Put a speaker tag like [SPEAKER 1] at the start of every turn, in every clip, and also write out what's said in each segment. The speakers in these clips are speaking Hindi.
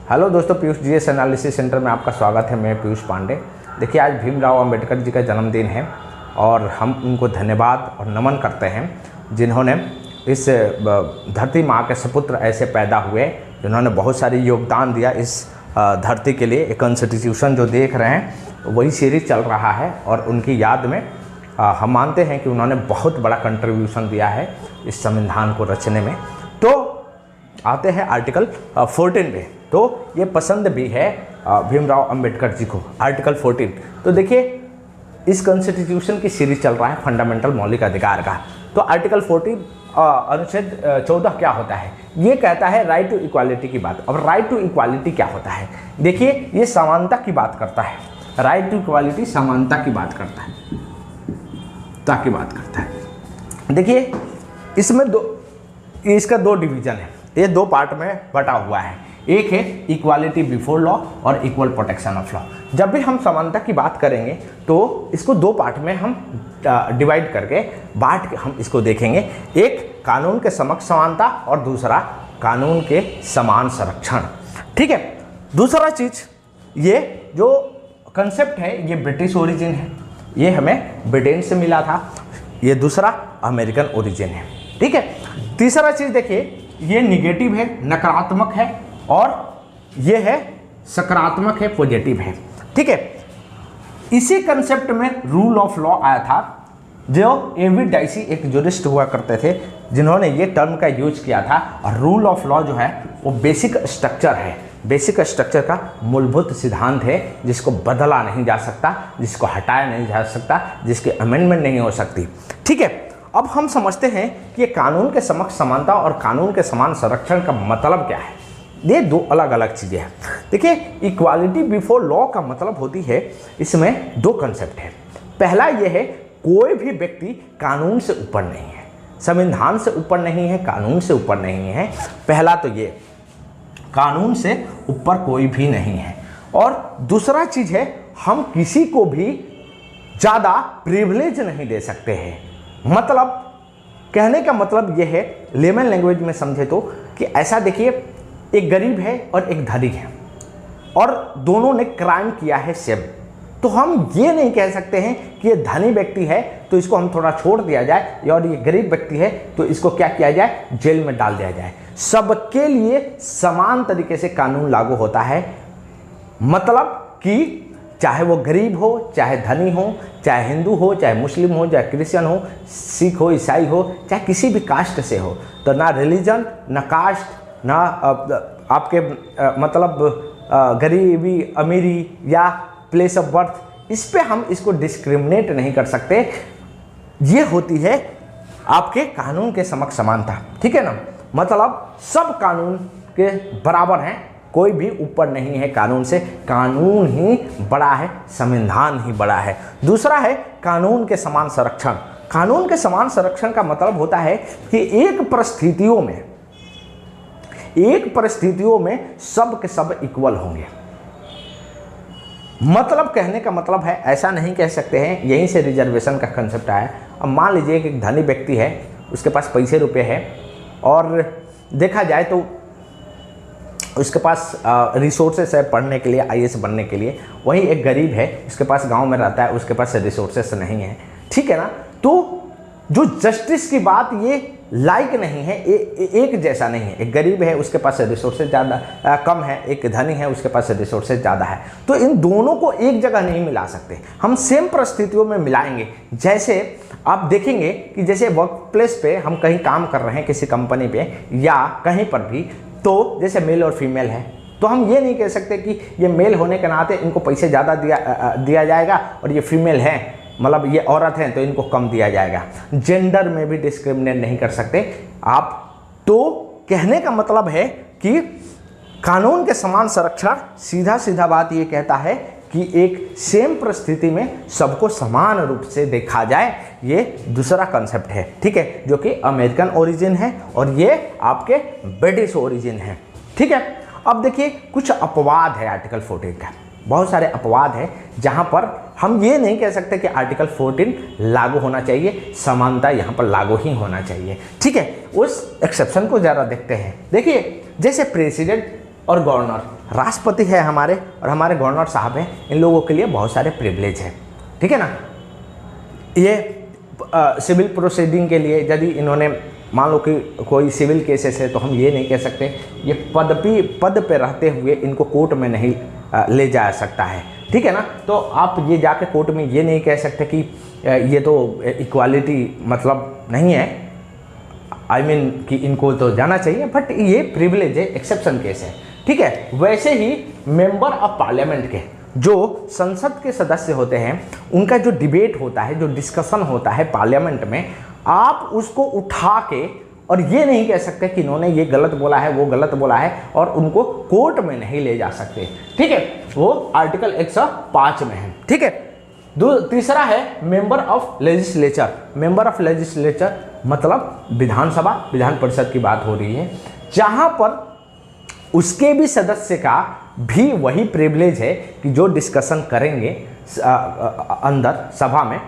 [SPEAKER 1] हेलो दोस्तों, पीयूष जीएस एनालिसिस सेंटर में आपका स्वागत है। मैं पीयूष पांडे। देखिए, आज भीमराव अंबेडकर जी का जन्मदिन है और हम उनको धन्यवाद और नमन करते हैं जिन्होंने इस धरती माँ के सपुत्र ऐसे पैदा हुए, जिन्होंने बहुत सारी योगदान दिया इस धरती के लिए। एक कॉन्स्टिट्यूशन जो देख रहे हैं वही सीरीज चल रहा है और उनकी याद में हम मानते हैं कि उन्होंने बहुत बड़ा कंट्रीब्यूशन दिया है इस संविधान को रचने में। तो आते हैं आर्टिकल 14 पे। तो ये पसंद भी है भीमराव अंबेडकर जी को, आर्टिकल 14। तो देखिए, इस कॉन्स्टिट्यूशन की सीरीज चल रहा है फंडामेंटल मौलिक अधिकार का। तो आर्टिकल 14 अनुच्छेद 14 क्या होता है? ये कहता है राइट टू इक्वालिटी की बात। अब राइट टू इक्वालिटी क्या होता है? देखिए, ये समानता की बात करता है। राइट टू इक्वालिटी समानता की बात करता है, की बात करता है। देखिए, इसमें इसका दो डिवीजन है, ये दो पार्ट में बटा हुआ है। एक है इक्वालिटी बिफोर लॉ और इक्वल प्रोटेक्शन ऑफ लॉ। जब भी हम समानता की बात करेंगे तो इसको दो पार्ट में हम डिवाइड करके बांट के हम इसको देखेंगे। एक कानून के समक्ष समानता और दूसरा कानून के समान संरक्षण। ठीक है। दूसरा चीज, ये जो कंसेप्ट है ये ब्रिटिश ओरिजिन है, ये हमें ब्रिटेन से मिला था। ये दूसरा अमेरिकन ओरिजिन है। ठीक है। तीसरा चीज देखिए, ये निगेटिव है, नकारात्मक है, और ये है सकारात्मक है, पॉजिटिव है। ठीक है। इसी कंसेप्ट में रूल ऑफ लॉ आया था, जो एवी डाइसी एक जुरिस्ट हुआ करते थे जिन्होंने ये टर्म का यूज किया था। और रूल ऑफ लॉ जो है वो बेसिक स्ट्रक्चर है, बेसिक स्ट्रक्चर का मूलभूत सिद्धांत है, जिसको बदला नहीं जा सकता, जिसको हटाया नहीं जा सकता, जिसकी अमेंडमेंट नहीं हो सकती। ठीक है। अब हम समझते हैं कि ये कानून के समक्ष समानता और कानून के समान संरक्षण का मतलब क्या है। ये दो अलग अलग चीज़ें हैं। देखिए, इक्वालिटी बिफोर लॉ का मतलब होती है, इसमें दो कंसेप्ट है। पहला ये है, कोई भी व्यक्ति कानून से ऊपर नहीं है, संविधान से ऊपर नहीं है, कानून से ऊपर नहीं है। पहला तो ये, कानून से ऊपर कोई भी नहीं है। और दूसरा चीज़ है, हम किसी को भी ज़्यादा प्रिविलेज नहीं दे सकते हैं। मतलब कहने का मतलब यह है, लेमन लैंग्वेज में समझे तो, कि ऐसा देखिए, एक गरीब है और एक धनी है और दोनों ने क्राइम किया है सेम। तो हम ये नहीं कह सकते हैं कि ये धनी व्यक्ति है तो इसको हम थोड़ा छोड़ दिया जाए, और ये गरीब व्यक्ति है तो इसको क्या किया जाए, जेल में डाल दिया जाए। सबके लिए समान तरीके से कानून लागू होता है। मतलब कि चाहे वो गरीब हो, चाहे धनी हो, चाहे हिंदू हो, चाहे मुस्लिम हो, चाहे क्रिश्चियन हो, सिख हो, ईसाई हो, चाहे किसी भी कास्ट से हो। तो ना रिलीजन, ना कास्ट, ना आपके मतलब गरीबी, अमीरी या प्लेस ऑफ बर्थ, इस पे हम इसको डिस्क्रिमिनेट नहीं कर सकते। ये होती है आपके कानून के समक्ष समानता। ठीक है ना। मतलब सब कानून के बराबर हैं, कोई भी ऊपर नहीं है कानून से। कानून ही बड़ा है, संविधान ही बड़ा है। दूसरा है कानून के समान संरक्षण। कानून के समान संरक्षण का मतलब होता है कि एक परिस्थितियों में सब के सब इक्वल होंगे। मतलब कहने का मतलब है, ऐसा नहीं कह सकते हैं, यहीं से रिजर्वेशन का कंसेप्ट आया। अब मान लीजिए कि एक धनी व्यक्ति है, उसके पास पैसे रुपए है और देखा जाए तो उसके पास रिसोर्सेस है पढ़ने के लिए, आईएएस बनने के लिए। वहीं एक गरीब है, उसके पास गांव में रहता है, उसके पास रिसोर्सेस नहीं है। ठीक है ना। तो जो जस्टिस की बात, ये लाइक नहीं है, एक जैसा नहीं है। एक गरीब है, उसके पास रिसोर्सेज ज़्यादा कम है, एक धनी है, उसके पास रिसोर्सेज ज़्यादा है। तो इन दोनों को एक जगह नहीं मिला सकते, हम सेम परिस्थितियों में मिलाएंगे। जैसे आप देखेंगे कि जैसे वर्क प्लेस पे हम कहीं काम कर रहे हैं, किसी कंपनी पे या कहीं पर भी, तो जैसे मेल और फीमेल है, तो हम ये नहीं कह सकते कि ये मेल होने के नाते इनको पैसे ज़्यादा दिया जाएगा और ये फीमेल है, मतलब ये औरत हैं तो इनको कम दिया जाएगा। जेंडर में भी डिस्क्रिमिनेट नहीं कर सकते आप। तो कहने का मतलब है कि कानून के समान संरक्षण सीधा सीधा बात ये कहता है कि एक सेम परिस्थिति में सबको समान रूप से देखा जाए। ये दूसरा कंसेप्ट है। ठीक है। जो कि अमेरिकन ओरिजिन है और ये आपके ब्रिटिश ओरिजिन है। ठीक है। अब देखिए, कुछ अपवाद है आर्टिकल 14 का, बहुत सारे अपवाद है जहां पर हम ये नहीं कह सकते कि आर्टिकल 14 लागू होना चाहिए, समानता यहां पर लागू ही होना चाहिए। ठीक है। उस एक्सेप्शन को ज़रा देखते हैं। देखिए, जैसे प्रेसिडेंट और गवर्नर। राष्ट्रपति है हमारे और हमारे गवर्नर साहब हैं, इन लोगों के लिए बहुत सारे प्रिविलेज हैं, ठीक है ना। ये सिविल प्रोसीडिंग के लिए यदि इन्होंने मान लो कि कोई सिविल केसेस है तो हम ये नहीं कह सकते ये पद पे रहते हुए इनको कोर्ट में नहीं ले जा सकता है, ठीक है ना। तो आप ये जाके कोर्ट में ये नहीं कह सकते कि ये तो इक्वालिटी मतलब नहीं है, आई मीन कि इनको तो जाना चाहिए, बट ये प्रिविलेज है, एक्सेप्शन केस है, ठीक है। वैसे ही मेंबर ऑफ पार्लियामेंट के जो संसद के सदस्य होते हैं उनका जो डिबेट होता है, जो डिस्कशन होता है पार्लियामेंट में, आप उसको उठा के और ये नहीं कह सकते कि इन्होंने ये गलत बोला है वो गलत बोला है और उनको कोर्ट में नहीं ले जा सकते, ठीक है। वो आर्टिकल 105 में है, ठीक है। तीसरा है member of legislature. Member of legislature मतलब विधानसभा, विधान परिषद की बात हो रही है, जहां पर उसके भी सदस्य का भी वही प्रिविलेज है कि जो डिस्कशन करेंगे अंदर सभा में,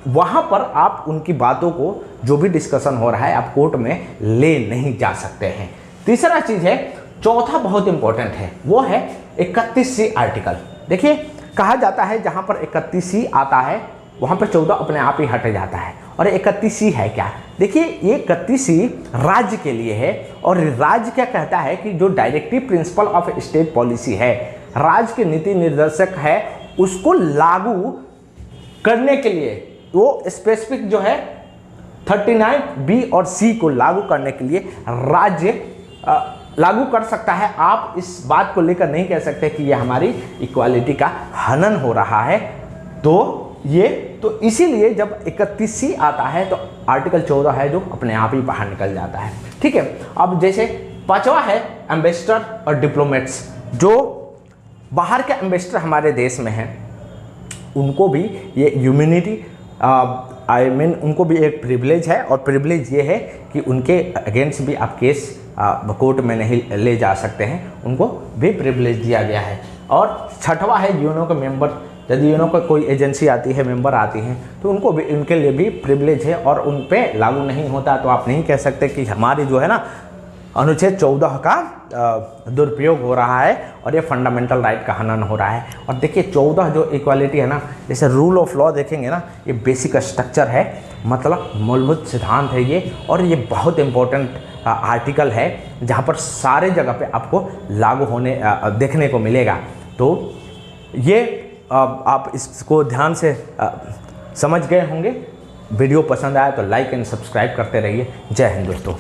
[SPEAKER 1] वहाँ पर आप उनकी बातों को जो भी डिस्कशन हो रहा है आप कोर्ट में ले नहीं जा सकते हैं। तीसरा चीज़ है, चौथा बहुत इंपॉर्टेंट है, वो है 31C आर्टिकल। देखिए कहा जाता है जहाँ पर 31C आता है वहाँ पर 14 अपने आप ही हट जाता है। और 31C है क्या? देखिए ये 31C राज्य के लिए है और राज्य क्या कहता है कि जो directive principle of state policy है, राज्य के नीति निर्देशक है, उसको लागू करने के लिए वो स्पेसिफिक जो है 39B और C को लागू करने के लिए राज्य लागू कर सकता है। आप इस बात को लेकर नहीं कह सकते कि ये हमारी इक्वालिटी का हनन हो रहा है। तो इसीलिए जब 31C आता है तो आर्टिकल 14 है जो अपने आप ही बाहर निकल जाता है, ठीक है। अब जैसे पांचवा है एम्बेसडर और डिप्लोमेट्स। जो बाहर के एम्बेसडर हमारे देश में हैं उनको भी ये इम्यूनिटी आई मीन उनको भी एक प्रिविलेज है और प्रिविलेज ये है कि उनके अगेंस्ट भी आप केस कोर्ट में नहीं ले जा सकते हैं, उनको भी प्रिविलेज दिया गया है। और छठवा है यूएनओ के मेंबर। यदि यूएनओ का कोई एजेंसी आती है, मेंबर आती हैं, तो उनको भी उनके लिए भी प्रिविलेज है और उन पर लागू नहीं होता। तो आप नहीं कह सकते कि हमारी जो है ना अनुच्छेद 14 का दुरुपयोग हो रहा है और ये फंडामेंटल राइट का हनन हो रहा है। और देखिए 14 जो इक्वालिटी है ना, जैसे रूल ऑफ लॉ देखेंगे ना, ये बेसिक स्ट्रक्चर है, मतलब मूलभूत सिद्धांत है ये, और ये बहुत इंपॉर्टेंट आर्टिकल है जहाँ पर सारे जगह पे आपको लागू होने देखने को मिलेगा। तो ये आप इसको ध्यान से समझ गए होंगे। वीडियो पसंद आया तो लाइक एंड सब्सक्राइब करते रहिए। जय हिंद दोस्तों।